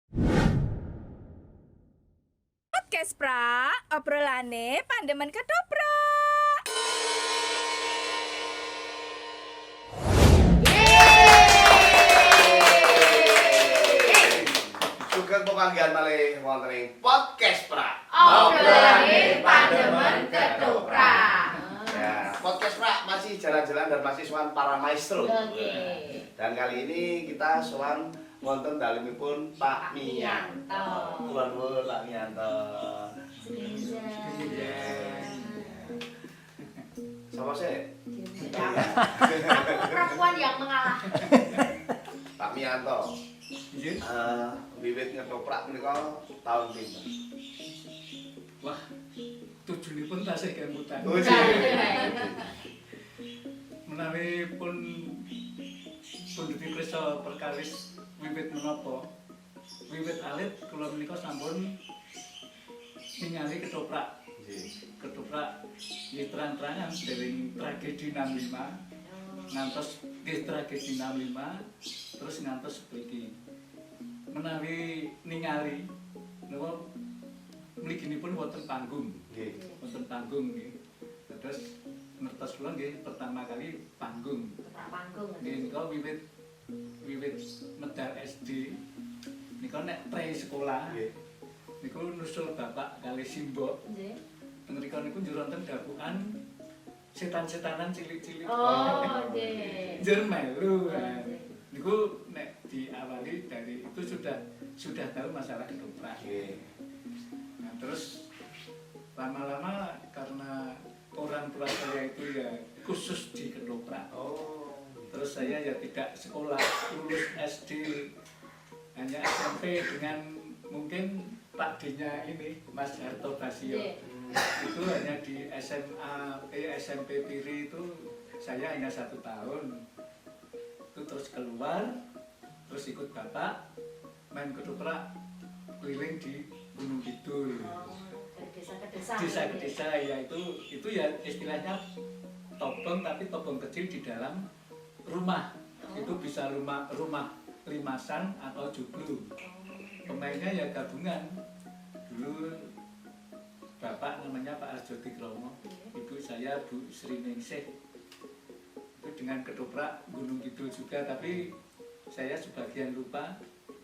Podcast pra, obrolane pandemen ketoprak. Sugeng pepanggihan malih wonten ing podcast pra. Obrolane pandemen ketoprak. Ya, podcast pra masih jalan-jalan dan masih sowan para maestro. Oke. Dan kali ini kita sowan wonten dalemipun Pak Miyanto. Kula nuwun Pak Miyanto. Sama sih? Aku perempuan yang mengalah. Pak Miyanto. Wiwit ngetoprak menika taun pinten? Wah, tujunipun tasih kemutan. Oh, iya. Menawi pun punduti prisa perkawis wiwit menapa? Wiwit alit kula menika sampun ningali ketoprak. Nggih. Ketoprak nggih terang-terangan dening tragedi 65 ngantos nggih tragedi 65 terus ngantos sepriki. Menawi ningali napa mliginipun wonten panggung. Nggih. Wonten panggung nggih. Terus ngertos kula nggih pertama kali panggung. Ketoprak panggung. Nggih nika wiwit medal SD nika nek pre sekolah Nggih. niku nusul bapak kali simbok. Nggih. Teng mriku niku njur wonten dapukan setan-setanan cilik-cilik. Oh, nggih. Njur melu. Oh, nggih. Niku nek diawali dari itu sudah tahu masalah ketoprak. Nggih. Nah, terus lama-lama karena orang tua saya itu ya khusus di ketoprak. Oh. Terus saya ya tidak sekolah, lulus SD, hanya SMP dengan mungkin Pak D-nya ini, Mas Harto Basio. Nggih. Itu hanya di SMP Piri itu saya hanya 1 tahun. Itu terus keluar, terus ikut bapak main ketoprak keliling di Gunung Kidul. Oh, dari desa ke desa. Desa ke desa ya itu ya istilahnya tobong tapi tobong kecil di dalam rumah. Itu bisa rumah limasan atau joglo. Pemainnya ya gabungan. Dulu bapak namanya Pak Arjo Tikromo, ibu saya Bu Sri Ningsih. Itu dengan ketoprak Gunung Kidul juga, tapi saya sebagian lupa.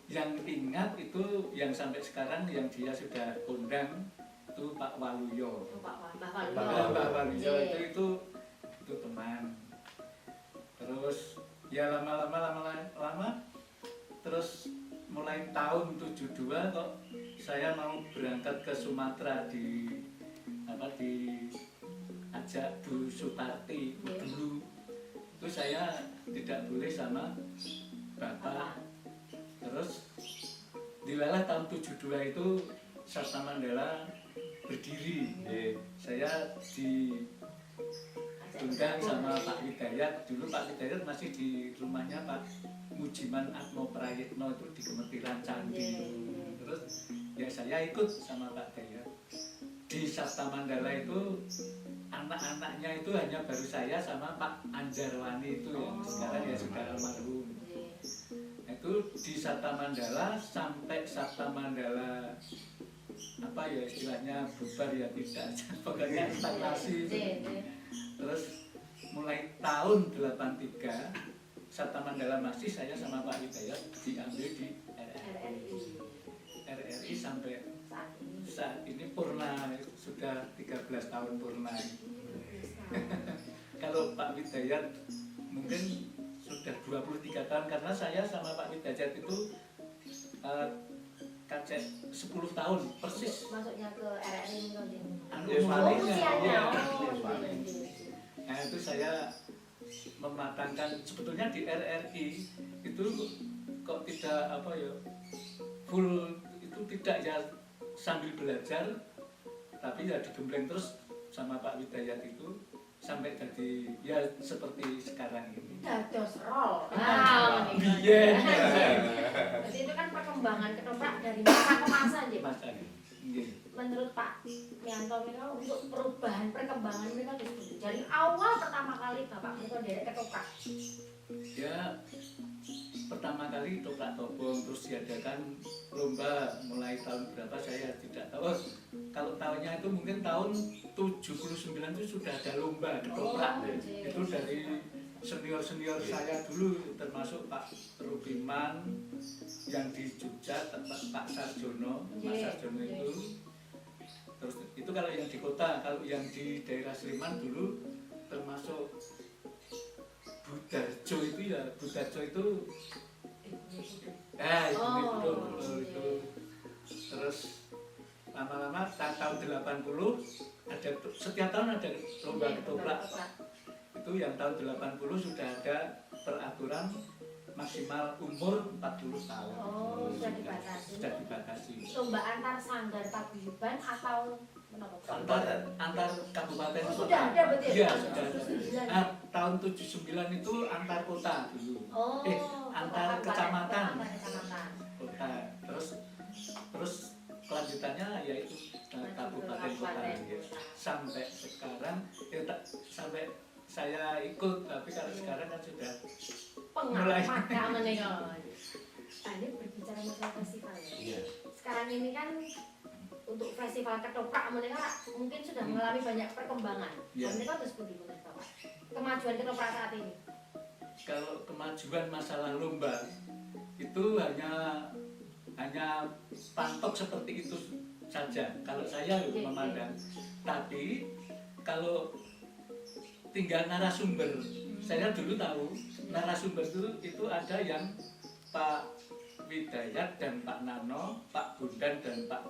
Yang ingat itu yang sampai sekarang yang dia sudah kondang itu Pak Waluyo. Oh, Mbah Mbah Waluyo. Waluyo Nggih. itu teman. Terus ya lama terus mulai tahun 72 kok saya mau berangkat ke Sumatera ajak Bu Sutarti dulu. Itu saya tidak boleh sama bapak. Terus dilalah tahun 72 itu Sasta Mandala berdiri. Saya diundang sama Pak Hidayat. Dulu Pak Hidayat masih di rumahnya Pak Mujiman Atmo Prayitno itu di Kemetiran Candi. Terus ya saya ikut sama Pak Hidayat. Di Sasta Mandala itu anak-anaknya itu hanya baru saya sama Pak Anjarwani itu yang sekarang ya sudah almarhum. Itu di Sata Mandala sampai Sata Mandala apa ya istilahnya bubar ya tidak pokoknya stagnasi. Terus mulai tahun 83 Sata Mandala masih saya sama Pak Hidayat diambil di RRI sampai saat ini purna sudah 13 tahun purna. Kalau Pak Hidayat mungkin sudah 23 tahun karena saya sama Pak Hidayat itu kacek 10 tahun persis. Masuknya ke RRI Usianya. usianya. Nah itu saya mematangkan sebetulnya di RRI itu kok tidak apa ya full itu tidak ya sambil belajar tapi ya digembleng terus sama Pak Hidayat itu sampai jadi ya seperti sekarang ini. Dados roll. Biyen. Jadi itu kan perkembangan ketoprak dari masa ke masa nggih, Pak. Masa nggih. Menurut Pak Miyanto mereka untuk perubahan perkembangan mereka dari awal pertama kali Bapak mereka dari ketoprak ya pertama kali ketoprak tobong, terus diadakan lomba mulai tahun berapa saya tidak tahu. Kalau tahunnya itu mungkin tahun 79 itu sudah ada lomba ketoprak. Itu dari senior-senior saya dulu, termasuk Pak Rubiman yang di Jogja, Pak Sarjono, Mas Sarjono itu. Terus itu kalau yang di kota, kalau yang di daerah Sleman dulu termasuk Budarjo itu ya, Budarjo itu itu. Terus lama-lama tahun 80 ada, setiap tahun ada lomba ketoprak. Itu yang tahun 80 sudah ada peraturan maksimal umur 40 tahun. Oh, sudah dibatasi. Sudah dibatasi. Lomba antar sanggar paguyuban atau menapa? Antar kabupaten Oh, kota. sudah ada berarti Iya, ya? sudah ada. Tahun 79 itu antar kota dulu. Oh, antar kecamatan. Antar kecamatan. Kota. Terus kelanjutannya yaitu kabupaten kota. Ya. Sampai sekarang sampai saya ikut, tapi kalau sekarang kan sudah mulai. Pengalaman nih kalau. Tadi berbicara masalah festival ya. Iya. Sekarang ini kan untuk festival ketoprak mereka mungkin sudah mengalami banyak perkembangan. Iya. Mereka terus seperti itu, Pak. Kemajuan ketoprak saat ini. Kalau kemajuan masalah lomba itu hanya pantok seperti itu saja. Kalau saya memandang. Tapi kalau tinggal narasumber, saya dulu tahu narasumber itu ada yang Pak Widayat dan Pak Nano, Pak Bundan dan Pak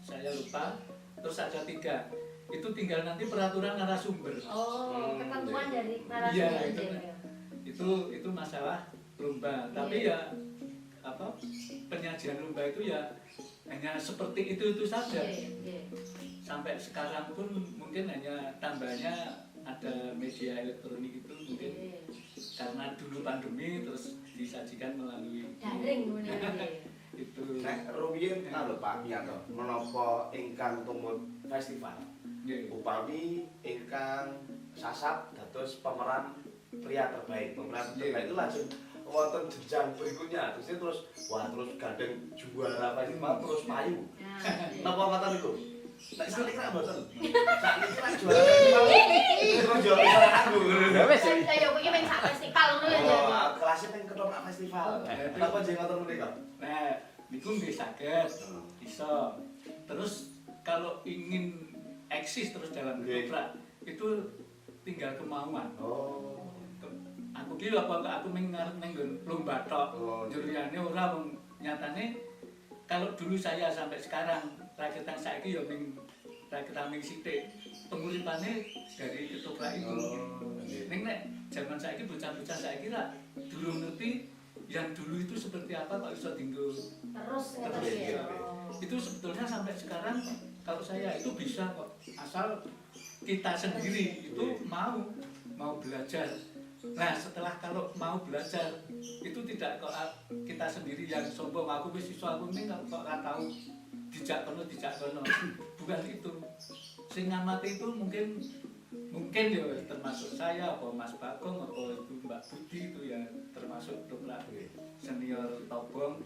saya lupa, terus ada 3. Itu tinggal nanti peraturan narasumber. Oh, ketentuan dari Iya, narasumber. itu masalah lomba. Tapi ya apa, penyajian lomba itu ya hanya seperti itu saja. Sampai sekarang pun mungkin hanya tambahnya ada media elektronik itu mungkin karena dulu pandemi terus disajikan melalui daring itu. Nek rumiyin lho Pak Miyanto, menapa ingkang tumut festival upami ingkang sasap dados pemeran pria terbaik. Pemeran terbaik itu langsung wonten jenjang berikutnya, terus gandeng juara festival terus payu. Napa ngoten niku? Nek sakniki ra mboten. Sakniki ra juara festival. Terus juara aku. Ya wis. Ya kowe iki sak festival ngono ya. Oh, kelasnya ning ketoprak festival. Napa jeneng ngoten menika? Nah, niku nggih saged iso. Terus kalau ingin eksis terus dalam ketoprak itu tinggal kemauan. Oh. Aku ki aku ngarep ning lomba tok. Juriyane ora wong nyatane kalau dulu saya sampai sekarang rakyat saiki ya ning rakyat ning sithik penguripane dari ketoprak itu. Ning nek zaman saiki bocah-bocah saiki ra dulu ngerti yang dulu itu seperti apa kok iso dienggo terus ya. Itu sebetulnya sampai sekarang kalau saya itu bisa kok asal kita sendiri itu mau belajar. Nah setelah kalau mau belajar itu tidak kok kita sendiri yang sombong aku wis iso aku ning kok ora tau dijak kono bukan itu. Sing ngamati itu mungkin ya termasuk saya apa Mas Bagong apa itu Mbak Budi itu ya termasuk dokter senior tobong.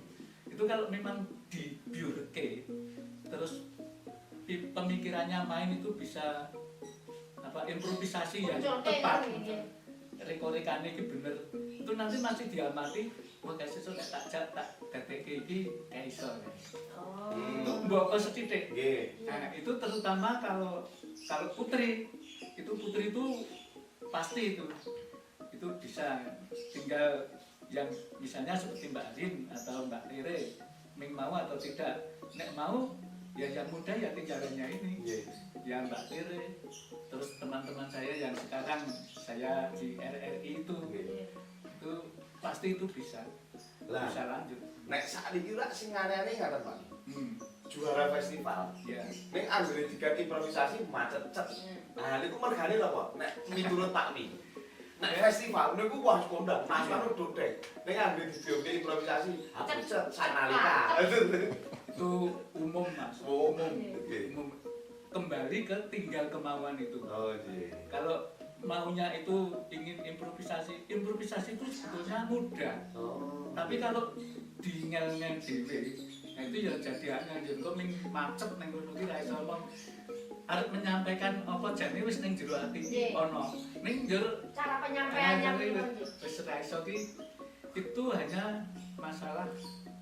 Itu kalau memang dibiurke terus pemikirannya main itu bisa apa improvisasi yang tepat. Rekorikane iki bener. Itu nanti masih diamati, wah guys sesuk tak dadekke iki gak iso. Oh. Mbok sethithik. Nggih. Nah, itu terutama kalau putri. Itu putri itu pasti itu bisa tinggal yang misalnya seperti Mbak Rin atau Mbak Rere mau atau tidak. Nek mau ya yang muda ya tinggalannya ini. Ya Mbak Rere. Terus teman-teman saya yang sekarang saya di RRI itu pasti itu bisa lanjut. Nek sakniki rak sing aneh-aneh ngaten Pak. Juara festival. Ya. Ning anggere digawe improvisasi macet-cet. Nah niku mergane lho Pak. Nek miturut Pak Mi. Nek festival niku wah kondang, nasional dodek. Ning anggere digawe improvisasi macet sanalika. Itu umum Mas. Umum. Kembali ke tinggal kemauan itu. Oh iya. Kalau maunya itu ingin improvisasi itu sebetulnya mudah. Tapi kalau diingel-ngel dhewe, nah itu ya jadi angel kok ming macet ning ngono ki ra iso omong. Arep menyampaikan apa jane wis ning jero ati ono. Ning jero Cara penyampaiannya piye? wis ra iso ki itu hanya masalah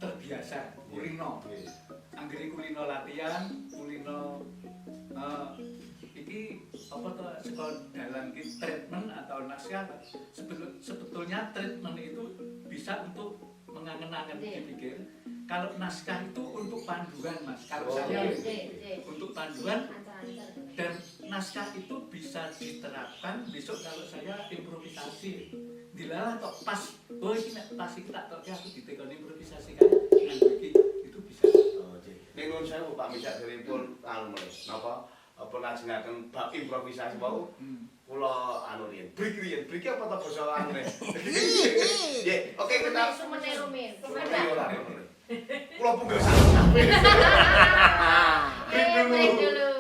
terbiasa kulino. Anggere kulino latihan, kulino iki apa to sekolah dalam treatment atau naskah sebetulnya treatment itu bisa untuk mengangen-angen dipikir. Kalau naskah itu untuk panduan Mas. Kalau saya untuk panduan dan naskah itu bisa diterapkan besok kalau saya improvisasi. Dilalah tok pas, oh iki nek pas iki tak tok aku ditekoni improvisasi kan nganggo iki itu bisa. Ning nuwun sewu Pak Mijak deripun anu napa penajengaken bab improvisasi wau kula anu riyen break apa ta basa anune nggih oke kita sumene rumin kula punggah sak kabeh break dulu.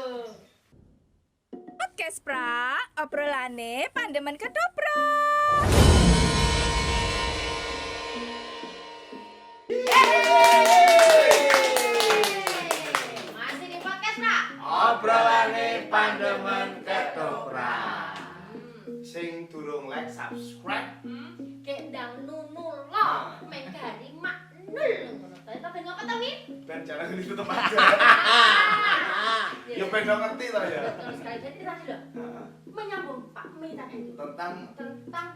Podcast pra, obrolane pandemen ketoprak. Masih di podcast Pak. obrolane pandemen ketoprak sing durung like subscribe Gendang nunul lo menggari maknul ngono. Tapi ben ngapa ta Min? dan jangan ditutup aja ya ben ngerti ta ya Betul sekali. Jadi tadi loh menyambung Pak Mi tadi itu tentang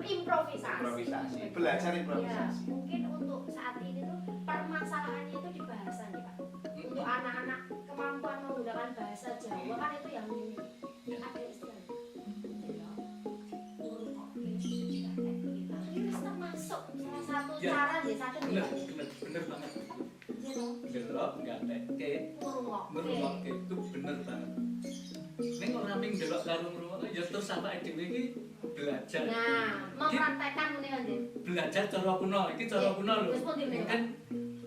improvisasi. belajar Ya, improvisasi mungkin untuk saat ini tuh permasalahannya itu di bahasa nih Pak. Untuk anak-anak kemampuan menggunakan bahasa Jawa kan itu yang ada istilahnya. Ini termasuk salah satu Ya. cara dia sakit ya. Bener banget. Gitu. Delok enggak teke, ngrungokke itu bener banget. Ning ora ming delok karo ngrungokke ya terus sampe dhewe iki belajar. Nah, mempraktekkan muni kan Din. Belajar cara kuno, iki cara kuno lho. Wis pun dhewe. Mungkin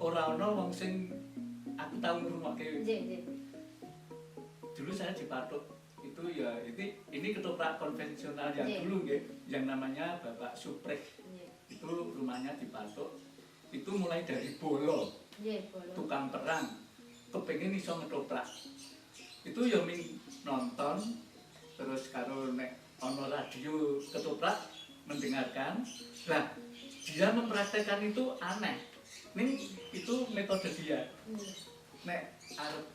ora ono wong sing aku tau ngrungokke. Nggih. Dulu saya dipatok itu ya ini ketoprak konvensional yang Nggih. dulu nggih, yang namanya Bapak Supreh. Nggih. Itu rumahnya dipatok. Itu mulai dari bolo, Nggih, boleh. tukang perang, kepengen iso ngetoprak. Itu ya ming nonton terus karo nek ono radio ketoprak mendengarkan. Lah, dia mempraktekkan itu aneh. Ning itu metode dia. Nek arep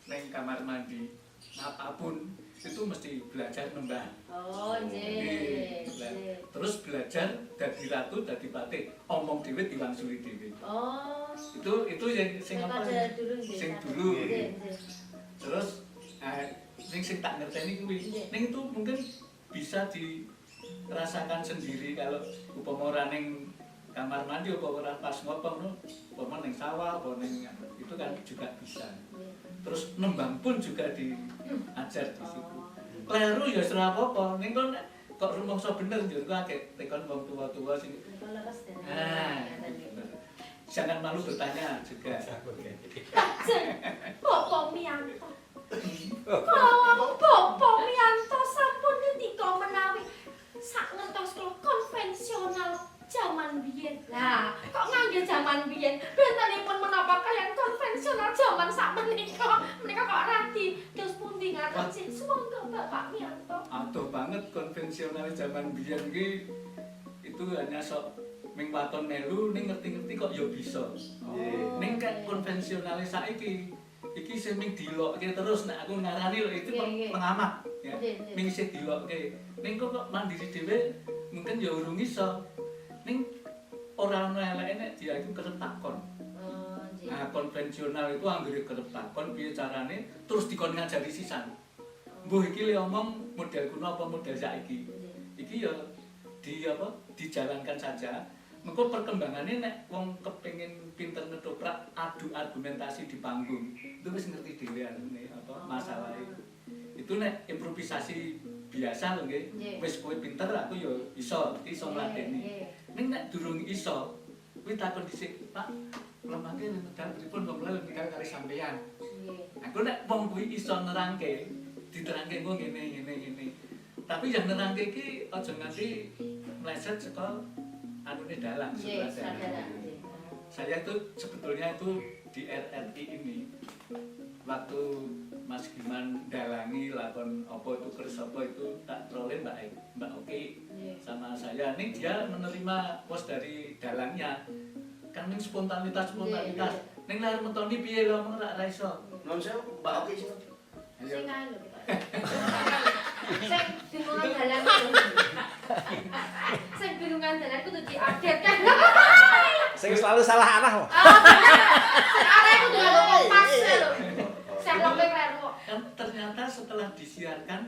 neng kamar mandi apapun itu mesti belajar nembang. Oh, nggih. Lah, terus belajar dadi ratu dadi patih omong dhewe diwangsuli dhewe. Oh. Itu yang sing apa Metode dulu nggih. sing dulu. Nggih. Terus sing tak ngerteni kuwi ning itu mungkin bisa dirasakan sendiri kalau upama ora ning kamar mandi upama ora pas ngopong upama ning sawah upama ning itu kan juga bisa. Terus nembang pun juga diajar di situ. Kleru ya ora apa-apa. Ning kok rumangsa bener njur kok akeh tekon wong tua-tua sing jangan malu bertanya juga. Bapak Mianto. Kalau Bapak Mianto sampun ngendika menawi sak ngertos kula konvensional zaman biyen. Lah, kok ngangge zaman biyen? Bentenipun menapa kalian konvensional zaman sakmenika? Menika kok rati terus pundi ngaten sih? Sumangga Bapak Mianto. Aduh banget konvensional zaman biyen ki itu hanya sok ming waton melu ning ngerti-ngerti kok ya bisa. Ning kayak konvensional saiki iki sing ming dilokke terus nek aku ngarani lho itu pengamat ya. Ming sing dilokke. Ning kok mandiri dhewe mungkin ya urung iso. Ning ora ono eleke nek dia iku kerep takon. Nah, konvensional itu anggere kerep takon piye carane terus dikon ngajari sisan. Mbuh iki le omong model kuno apa model saiki. Iki ya dijalankan saja. Mengko perkembangannya nek wong kepengin pinter ngetoprak adu argumentasi di panggung itu wis ngerti dhewe anune apa masalahe. Itu nek improvisasi biasa lho nggih. Wis kowe pinter aku ya iso ngladeni. Ning nek durung iso kuwi takon dhisik, Pak, lemake medal pripun kok mlayu medal kali sampean. Aku nek wong kuwi iso nerangke, diterangke engko ngene. tapi yang nerangke iki aja nganti meleset saka anune dalang Nggih, sutradara. saudara. Saya itu sebetulnya itu di RRI ini waktu Mas Giman dalangi lakon apa itu keris apa itu tak trolin Mbak Oki sama saya. Ini dia menerima pos dari dalangnya. Kan ning spontanitas. Ning lar metoni piye lho mung ra iso. Non saya Mbak Oki sih. Sing ae lho kita. Sing bingungan dalan. Sing bingungan dalan kudu diupdate kan. Sing selalu salah arah kok. Sing arah kudu nggo kompas lho. Sing lombe keren kok. Kan ternyata setelah disiarkan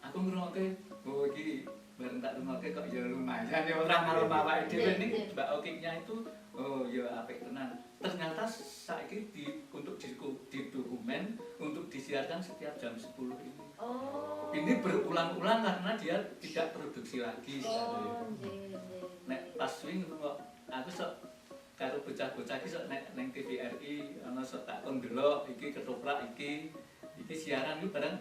aku ngrungokke oh iki bareng tak rungokke kok ya lumayan ya ora malam awake dhewe ning Mbak Oki-nya itu oh ya apik tenan. Ternyata saiki untuk didokumen untuk disiarkan setiap jam 10 ini. Oh. Ini berulang-ulang karena dia tidak produksi lagi. Oh, nggih. Nek pas wingi kok aku sok karo bocah-bocah iki sok nek ning TVRI ana sok tak kon delok iki ketoprak iki siaran iki bareng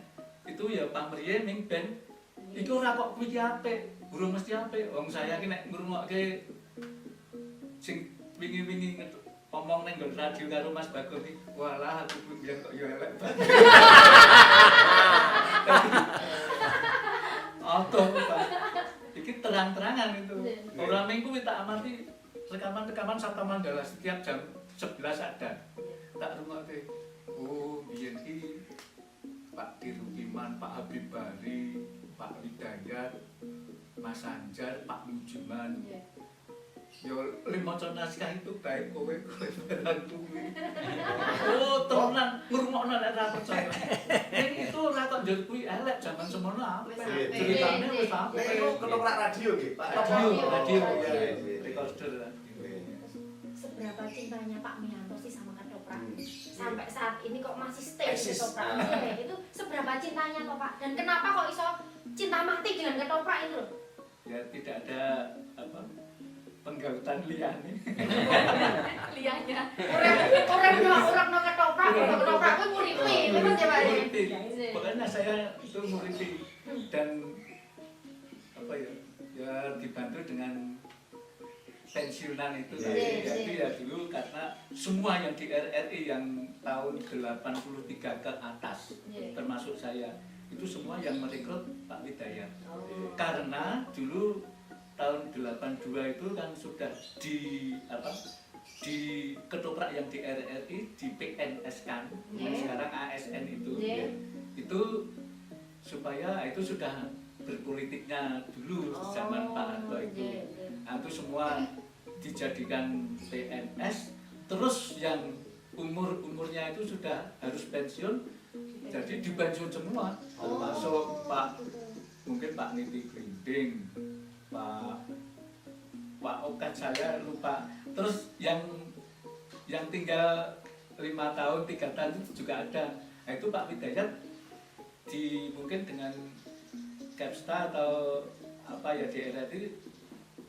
itu ya pamriye ning band iku ora kok kuwi apik, burung mesti apik. Wong saya iki nek ngrungokke sing wingi-wingi omong ning radio karo Mas Bagong iki, walah aku pun biyen kok ya elek banget. Auto Pak. Iki terang-terangan itu. Ora minggu tak amati rekaman-rekaman Sabta Mandala setiap jam 11 ada. Tak rungokke. Oh, biyen iki Pak Dirukiman, Pak Habib Bari, Pak Widayat, Mas Anjar, Pak Mujiman. Yo maca naskah itu baik kowe barang kuwi. Oh, tenan ngrungokno nek ora percaya. Ning itu ora kok njuk kuwi elek jaman semono apik. Ceritane wis apik. Ketoprak radio nggih, Pak. Radio. Iya. Recorder. Seberapa cintanya Pak Mianto sih sama ketoprak? Sampai saat ini kok masih stay di Eksis. ketoprak. Itu seberapa cintanya toh Pak? Dan kenapa kok iso cinta mati dengan ketoprak itu loh? Ya tidak ada apa penggautan liyane. Liannya. Orang no ketoprak, ketoprak itu nguripi, memang ya Pak. Pokoknya saya itu nguripi dan apa ya? Ya dibantu dengan pensiunan itu tadi. Jadi ya dulu karena semua yang di RRI yang tahun 83 ke atas termasuk saya itu semua yang merekrut Pak Widayat. Karena dulu tahun 82 itu kan sudah di ketoprak yang di RRI di PNS kan, sekarang ASN itu supaya itu sudah berpolitiknya dulu zaman Pak Harto itu. Nah, itu semua dijadikan PNS, terus yang umurnya itu sudah harus pensiun, jadi dipensiun semua, termasuk mungkin Pak Niti Grinding, Pak Okat saya lupa, terus yang tinggal 5 tahun 3 tahun itu juga ada. Nah, itu Pak Widayat mungkin dengan Capsta atau apa ya di RRI,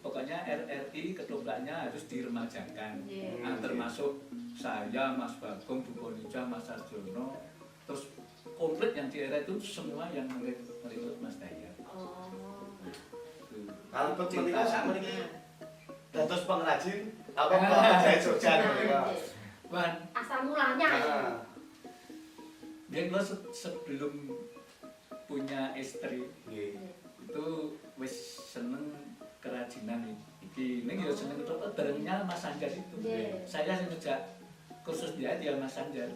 pokoknya RRI ketopraknya harus diremajakan. Nah, termasuk saya, Mas Bagong, Bu Bonija, Mas Arjono, terus komplit yang di RRI itu semua yang merekrut Mas Dayat. Kalau menika sak meniki dados pengrajin apa penjahit Jogja menika. Wan, Asal mulanya. dia kalau sebelum punya istri itu wis seneng kerajinan iki. Ning ya seneng ketoprak barengnya Mas Anjar itu. Saya sejak kursus dia Mas Anjar.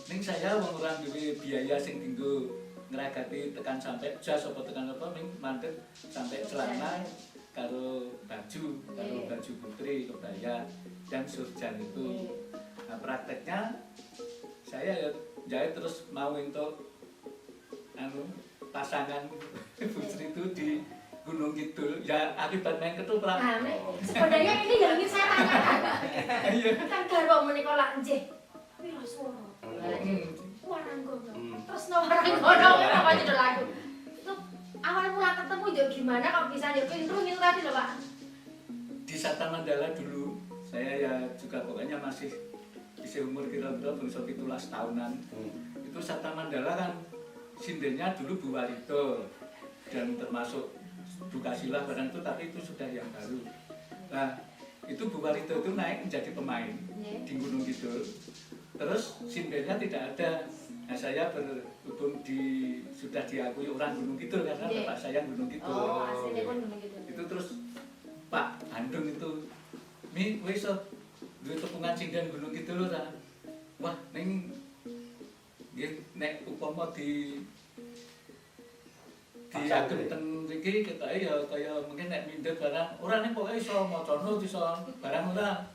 Ning saya wong ora duwe biaya sing dienggo ngragati tekan sampai jas apa tekan apa ning mandeg sampai celana karo baju putri kebaya dan surjan itu. Nah, prakteknya saya ya jahit terus mau untuk pasangan putri itu di Gunung Kidul ya akibat main ketoprak. Nah, sebenarnya ini yang ingin saya tanyakan. Kan garwa menika lak nggih. Piro swara? Waranggono. Terus no Waranggono apa judul lagu? Itu awal mula ketemu yo gimana kok bisa yo intro itu tadi loh, Pak. Di Sabta Mandala dulu saya ya juga pokoknya masih umur kira-kira bangsa 17 tahunan. Itu Sabta Mandala kan sindennya dulu Bu Walito dan termasuk Bu Kasilah barang itu, tapi itu sudah yang baru. Nah itu Bu Walito itu naik menjadi pemain di Gunung Kidul, terus sindennya tidak ada. Nah saya berhubung sudah diakui orang Gunung Kidul karena bapak saya Gunung Kidul. Oh, aslinya pun Gunung Kidul. Itu terus Pak Bandung itu, "Mi, kowe iso duwe tepungan sinden Gunung Kidul ora?" Wah, ning nggih nek upama diagem teng mriki ketoke ya kaya mungkin nek mindhet barang ora ning pokoke iso maca not iso barang ora.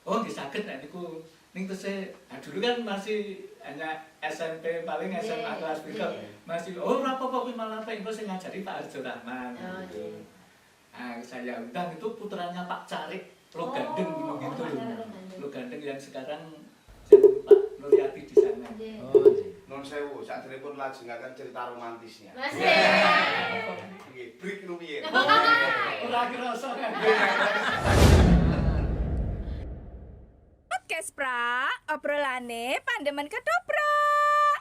Oh, nggih saged nek niku. Ning tese dulu kan masih hanya SMP paling SMA kelas berapa masih ora apa-apa kuwi malah apa sing ngajari Pak Arjo Rahman. Nah, saya undang itu putranya Pak Carik Logandeng Gunung Kidul. Logandeng yang sekarang Pak Nuryati di sana. Non sewu, sakderepun lajengaken cerita romantisnya. Masih. Nggih, break rumiyin. Ora kerasa kan. Podcast pra, obrolane pandemen ketoprak.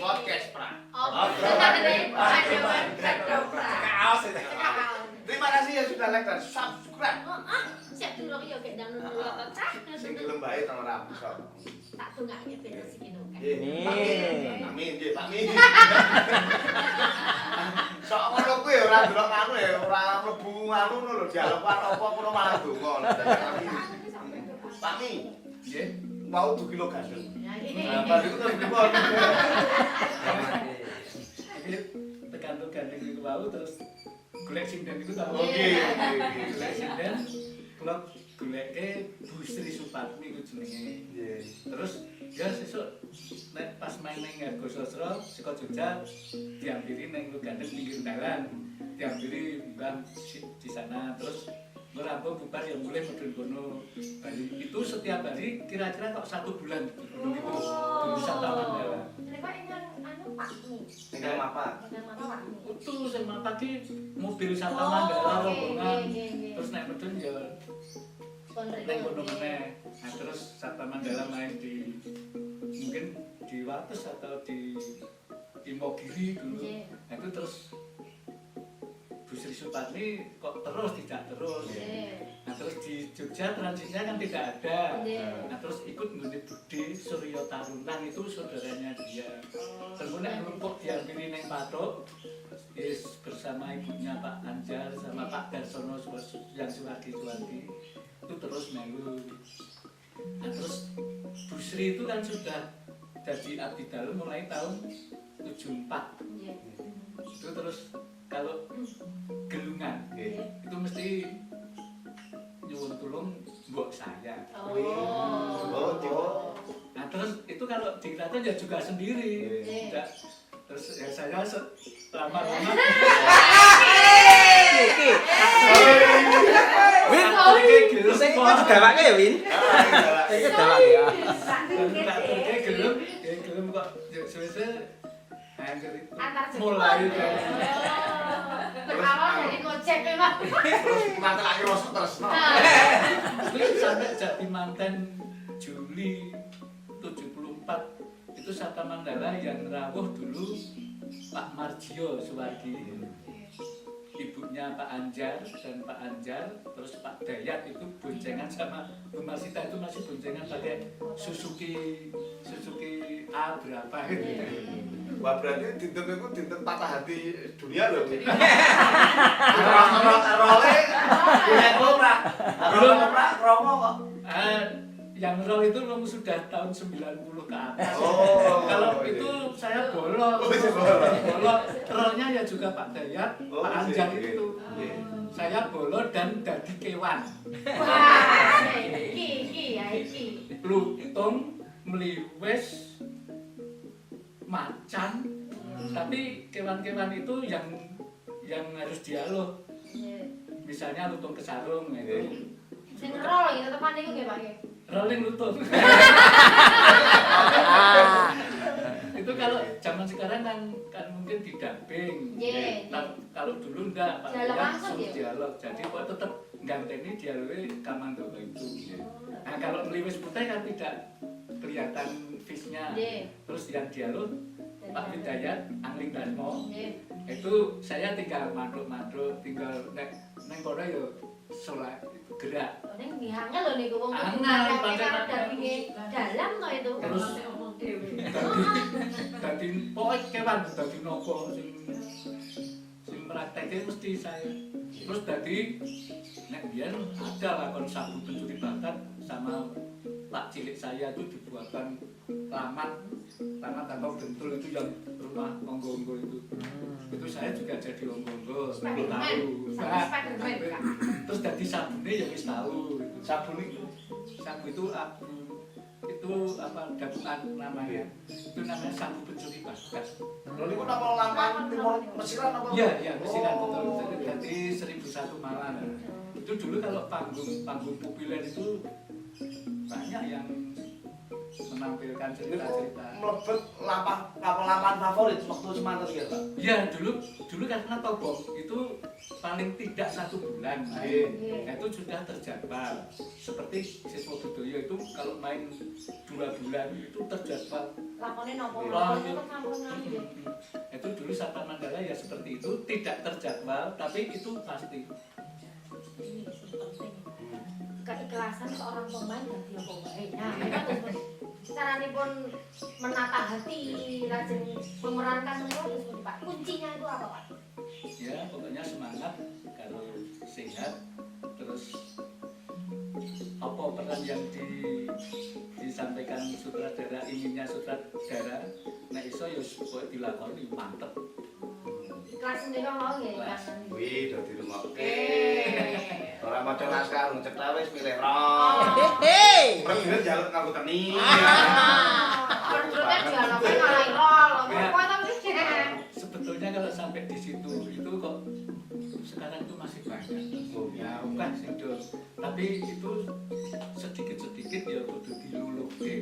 Podcast pra. Terima kasih yang sudah like dan subscribe. Siap dulu ya gek download dulu apa cah. Sing gelem bae tang ora bisa. Tak tungaknya ben rezeki nang. Amin. Amin nggih, amin. Sok ngono kuwi ora ndelok anu ya, ora mlebu anu ngono lho, dialog apa kuwi malah donga. Pak Mi, Nggih. mau 2 kilo gandeng. Nah, Apa itu terus pripun? Iki tekan gandeng niku wau terus golek sinden niku ta. Oke. Golek sinden kula goleke Bu Sri Supatmi iku jenenge. Nggih. Terus ya sesuk nek pas main ning Argo Sastra saka Jogja diampiri ning Lugandeng pinggir dalan. Diampiri Mbah di sana terus ngerampung bubar yang mulai medun kono Bali. Itu setiap hari kira-kira kok 1 bulan gunung itu wisata Mandala. Nek ingkang anu Pak Mi. Tinggal mapan. Ingkang mana Pak Mi? Itu sing mapaki mobil wisata Mandala rombongan. Terus nek medun ya ning kono meneh. Nah terus Sata Mandala main di mungkin di Wates atau di Imogiri dulu. Nah itu terus Bu Sri Supatmi kok terus tidak terus. Nah terus di Jogja transitnya kan tidak ada. Nah terus ikut nggone Bude Suryo Tarunang itu saudaranya dia. Terus nek numpuk diampiri ning Patok bersama ibunya Pak Anjar sama Pak Darsono yang Suwardi itu terus melu. Nah terus Bu Sri itu kan sudah jadi abdi dalu mulai tahun 74. Itu terus kalau gelungan itu mesti nyuwun tulung mbok saya. Nah terus itu kalau di keraton ya juga sendiri. Tidak, terus ya saya lama-lama Iki. Win, sing iki didawake ya, Win. Iki didawake ya. gelem kok suwe-suwe Antar mulai berawal dari Gojek memang. Terus mantelake rasa tresno. sampai Jatimanten Juli 74 itu Sata Mandala yang rawuh dulu Pak Marjio Suwardi, ibunya Pak Anjar dan Pak Anjar, terus Pak Dayat itu boncengan sama Bu Marsita itu masih boncengan pakai Suzuki A berapa gitu. Wah berarti dinten niku dinten patah hati dunia lho. Role golek ora. Belum ora kromo kok. Yang roll itu memang sudah tahun 90 ke atas. Oh, Kalau iya. itu saya bolot. Bolot. Rollnya ya juga Pak Dayat, Pak Anjar itu. Saya bolot dan dadi kewan. Wah, iki ya iki. Lutung, meliwes, macan. Tapi kewan-kewan itu yang harus dialog. Misalnya lutung kesarung itu. Sing roll iki tetepan niku nggih Pak nggih. Rolling lutung. Itu kalau zaman sekarang kan mungkin didamping. Iya. Kalau dulu enggak, Pak Dialog Dayat langsung, ya? dialog. Jadi kok tetap ganteni dialognya Kamandaka itu. Nah kalau Meliwis Putih kan tidak kelihatan face-nya. Terus yang dialog Pak Hidayat, Angling Dasmo, itu saya tinggal mantuk-mantuk, tinggal neng kono yo sholat gerak. Neng dihangel lho niku wong Angel, karo dapinge dalam to itu. Terus dadi pokoke kewan dadi nopo sing praktekke mesti saya. Terus dadi nek biyen ada lakon Sabu Pencuri Bakat sama Pak cilik saya itu dibuatkan taman tangkap bentul itu yang rumah onggo-onggo itu. Itu saya juga jadi onggo-onggo, tahu. Terus jadi sabune ya wis tahu itu. Sabu itu itu apa gabungan namanya. Itu namanya Sabu Pencuri Bakat. Lho niku napa lampan timur Mesiran apa? Iya, Mesiran betul. Jadi 1001 malam. Itu dulu kalau panggung populer itu banyak yang menampilkan cerita-cerita. Mlebet lapan favorit waktu semanten ya, Pak. Iya, dulu karena Tobong itu paling tidak 1 bulan main. Nah, itu sudah terjadwal. Seperti Siswa Budoyo itu kalau main 2 bulan itu terjadwal. Lakone nopo? Itu dulu Sapa Mandala ya seperti itu, tidak terjadwal tapi itu pasti. Ini penting. Keikhlasan seorang pemain dadi apa wae. Nah, itu caranipun menata hati lajeng memerankan itu Pak. Kuncinya itu apa, Pak? Ya, pokoknya semangat kalau sehat terus apa peran yang disampaikan sutradara inginnya sutradara nek iso ya pokoke dilakoni mantep. Ikhlas ndek mau nggih kan. Wih, dadi rumokke. Ora maca naskah rung cetha wis milih roh. Hei. Bener jaluk nganggo teni. Konstruksi dialognya ngalahin rol. Kok tapi Sebetulnya kalau sampai di situ itu kok sekarang itu masih banyak. Ya, bukan sih Dor. Tapi itu sedikit-sedikit ya kudu diluluhke.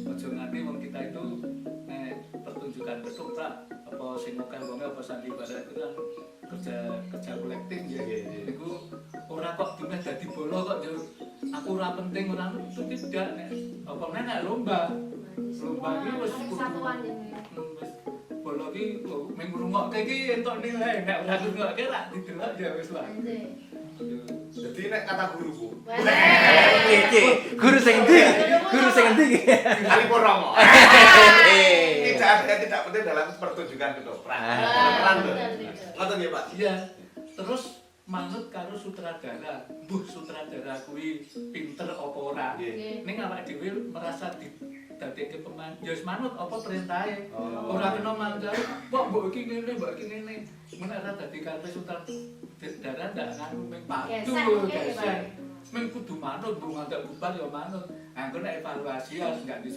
Ojo nganti wong kita itu pertunjukan ketoprak apa sing akeh-akeh apa sandiwara itu kan kerja kolektif ya. Niku ora kok dumeh dadi bola kok yo aku ora penting ora itu tidak nek apa nek lomba. Lomba iki wis kesatuan ya. wis bola iki mung ngrungokke iki entuk nilai nek ora ngrungokke ra didelok ya wis wae. Jadi nek kata guruku, Iki guru sing endi? Guru sing endi iki? kali Romo. Tidak penting dalam pertunjukan ketoprak. Peran lho. Ngoten nggih, Pak. Iya. Terus manut karo sutradara. Mbuh sutradara kuwi pinter apa ora. Ning awake dhewe merasa didadekke pemain. Ya wis manut apa perintahe. Ora kena manggal. Mbok iki ngene, mbok iki ngene. Men ora dadi karepe sutradara ndak nganu ming padu gesek. Men kudu manut, mbok ngantek bubar ya manut. Anggo nek evaluasi harus ganti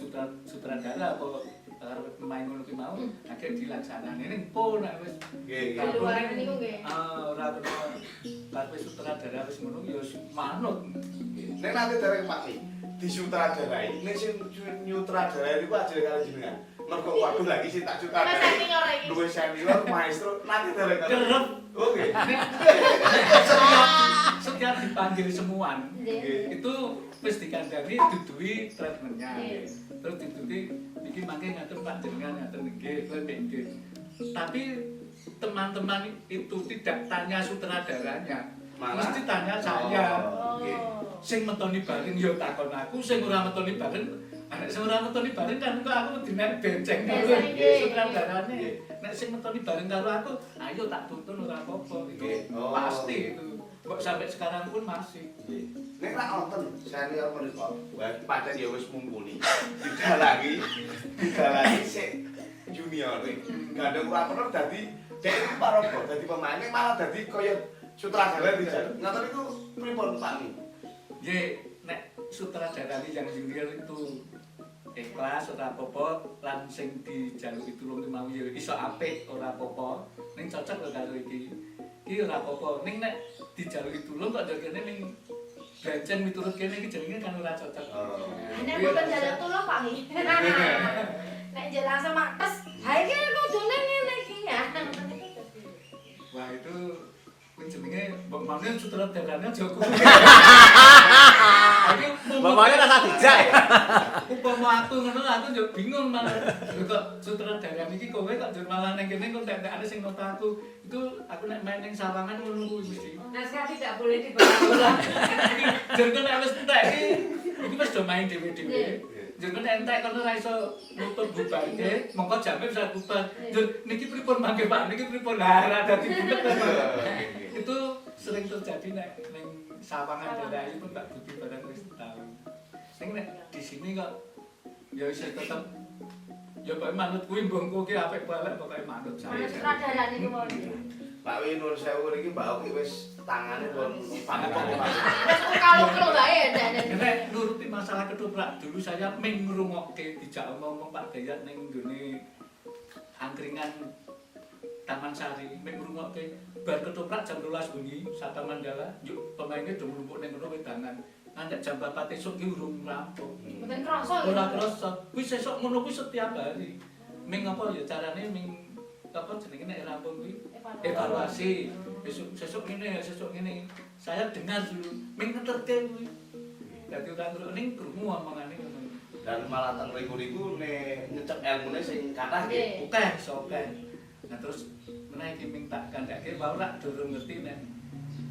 sutradara apa pemain ngono ki mau akhir dilaksanane ning pun nek wis Nggih, Di luar niku nggih. ora kena karepe sutradara wis ngono ya manut. nek nanti dereng Pak Ki disutradarai, nek sing nyutradarai niku aja karo jenengan. Mergo waduh lagi sing tak sutradarai. Luwih senior maestro nanti dereng karo. Kerep. Oke. Setiap dipanggil semuan itu wis dikandani duduhi treatmentnya. Terus dituti iki mangke ngatur Pak jenengan ngatur nggih kowe nggih. Tapi teman-teman itu tidak tanya sutradaranya, mesti tanya saya. Nggih. Sing metoni bareng ya takon aku, sing ora metoni bareng nek sing ora metoni bareng kan kok aku dinek benceng karo sutradarane. Nek sing metoni bareng karo aku, ayo tak tuntun ora apa-apa. Itu pasti itu. Kok sampai sekarang pun masih. Nek ra wonten senior menika, wah pancen ya wis mumpuni. Didalani sik junior iki. Gandeng ora pernah dadi dek paropo dadi pemain malah dadi kaya sutradara dijak. Ngoten niku pripun Pak Ni? Nggih, nek sutradara yang junior itu ikhlas ora apa-apa lan sing dijaluki tulung mau ya iso apik ora apa-apa. Ning cocok karo iki. Iki ora apa-apa. Ning nek dijaluki tulung kok jagene ning benceng miturut kene iki jenenge kan ora cocok. Nek boten jalan tulung Pak Nggih. Nek jalan sama tes, ha iki kudune ngene iki ya. Wah itu jenenge mbok mawne sutradarane aja kuwi. Iki Bapaknya rasa dijak. upama aku ngono aku yo bingung malah. Kok sutradara iki kowe kok jur malah ning kene kok tek-tekane sing nota aku. Itu aku nek main ning Sawangan ngono kuwi mesti. Naskah tidak boleh dibawa. Jur kok nek wis entek iki wis do main dhewe-dhewe. Jur kok nek entek kono ora iso nutup bubarke, mongko jame bisa bubar. Jur niki pripun mangke Pak, niki pripun lah ora dadi bulet. Itu sering terjadi nek ning Sawangan daerah itu Mbak Budi barang wis tahu. Sing nek di sini kok ya isih tetep ya kok manut kuwi mbok engko ki apik balik pokoke manut Mana saya. sutradara niku mau. Pak Wi Nur Sewu iki Mbak Oki wis tangane pun pangkok. Kalau bae ndane. Nek nuruti masalah ketoprak dulu saya ming ngrungokke dijak ngomong Pak Dayat ning nggone angkringan Taman Sari ming ngrungokke bar ketoprak jam 12 bengi Sata Mandala yuk pemainnya do mlumpuk ning ngono wedangan ngantek jam 4 esuk ki urung rampung. Mboten krasa. Ora krasa. Kuwi sesuk ngono kuwi setiap hari. Ming apa ya carane ming apa jenenge nek rampung kuwi evaluasi. Besok ngene ya sesuk ngene. Saya dengar dulu ming ngeterke kuwi. Dadi ora ngruk ning krungu omongane ngono. Dan malah teng riku-riku ne nyecep elmune sing kathah nggih. Akeh sokeh. Nah terus menawa iki ming tak kandhake wae ora durung ngerti nek.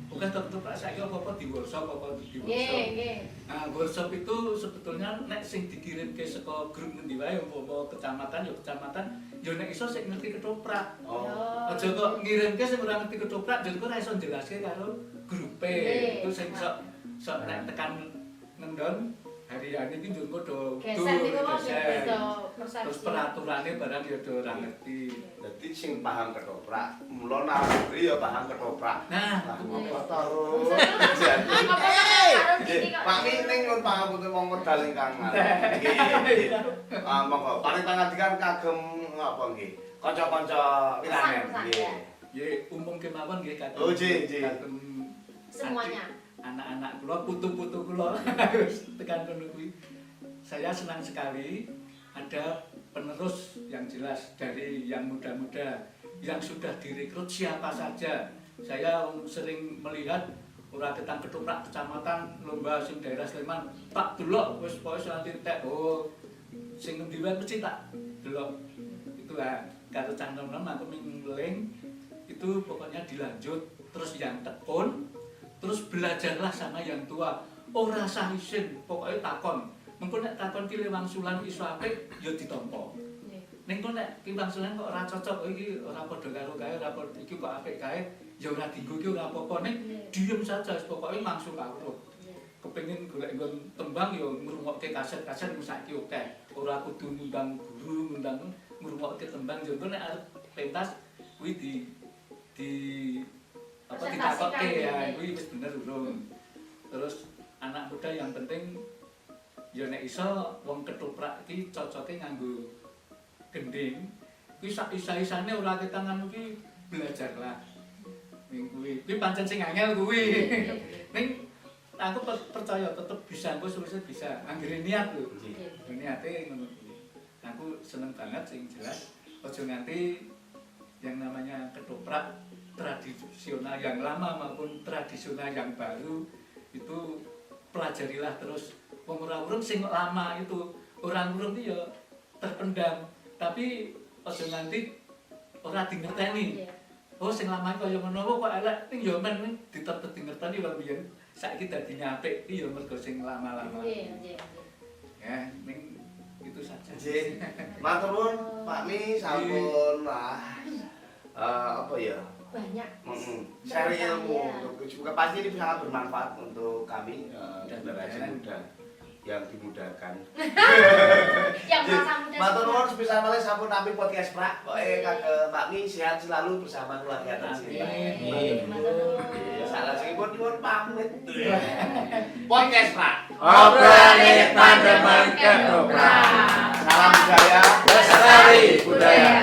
Bukan tetep saiki apa-apa di workshop apa di workshop. Nggih. Nah, workshop itu sebetulnya nek sing dikirimke saka grup ngendi wae umpama kecamatan ya kecamatan, ya nek iso sing ngerti ketoprak. Oh. Aja kok ngirimke sing ora ngerti ketoprak, jadi kok ora iso jelaske karo grupe. Itu sing sok nek tekan ngendon harian iki njur do Geser niku mau geser. persepsi. Terus peraturannya barang ya do ora ngerti. Dadi sing paham ketoprak, mula naluri ya paham ketoprak. Nah, Lah apa terus? Apa karo iki kok. Pak Mi ning mun pangapunten wong medal ingkang nggih. Monggo paring pangandikan kagem apa nggih? Kanca-kanca wiranen nggih. ya umum kemawon nggih kagem. Oh, nggih, nggih. Kagem Semuanya. anak-anak kula, putu-putu kula tekan kono kuwi. Saya senang sekali ada penerus yang jelas dari yang muda-muda yang sudah direkrut siapa saja. Saya sering melihat ora ketang ketoprak kecamatan lomba sing daerah Sleman, tak delok wis pokoke nanti entek oh sing ngendi wae mesti tak delok. Itulah karo cah nom-nom aku mingling itu pokoknya dilanjut terus yang tekun terus belajarlah sama yang tua. Ora sah isin, pokoknya takon. Mengko nek takon ki wangsulan iso apik ya ditampa. Ning kok nek ki wangsulan kok ora cocok iki ora padha karo kae, ora padha iki kok apik kae, ya ora dienggo ki ora apa-apa ning diem saja pokoke mangsul karo. Kepengin golek nggon tembang ya ngrungokke kaset-kaset saiki akeh. Ora kudu ngundang guru, ngundang ngrungokke tembang yo nek arep pentas kuwi di apa ditakokke ya kuwi wis bener urung. Terus anak muda yang penting ya nek iso wong ketoprak iki cocoke nganggo gending kuwi sak isa-isane ora ketangan iki belajarlah ning kuwi pancen sing angel kuwi ning aku percaya tetep bisa engko suwise bisa anggere niat lho niate ngono kuwi aku seneng banget sing jelas aja nganti yang namanya ketoprak tradisional yang lama maupun tradisional yang baru itu pelajarilah terus. Wong ora urung sing lama itu orang urung iki ya terpendam tapi aja nganti ora dingerteni. Oh sing lama kaya ngono kok elek ning ya men ditetep dingerteni wong biyen saiki dadi apik iki ya mergo sing lama-lama. Nggih. Ya ning itu saja. Nggih. Matur nuwun Pak Mi sampun apa ya? Banyak. Share ilmu untuk juga pasti ini sangat bermanfaat untuk kami generasi muda yang dimudahkan. Yang masa muda. Matur nuwun sebisa malih sampun nampi podcast Prak. Pokoke kagem Pak Mi sehat selalu bersama keluarga tercinta. Salah sing pun pamit. Podcast Prak. Obrane pandemen ketoprak. Salam budaya. Lestari budaya.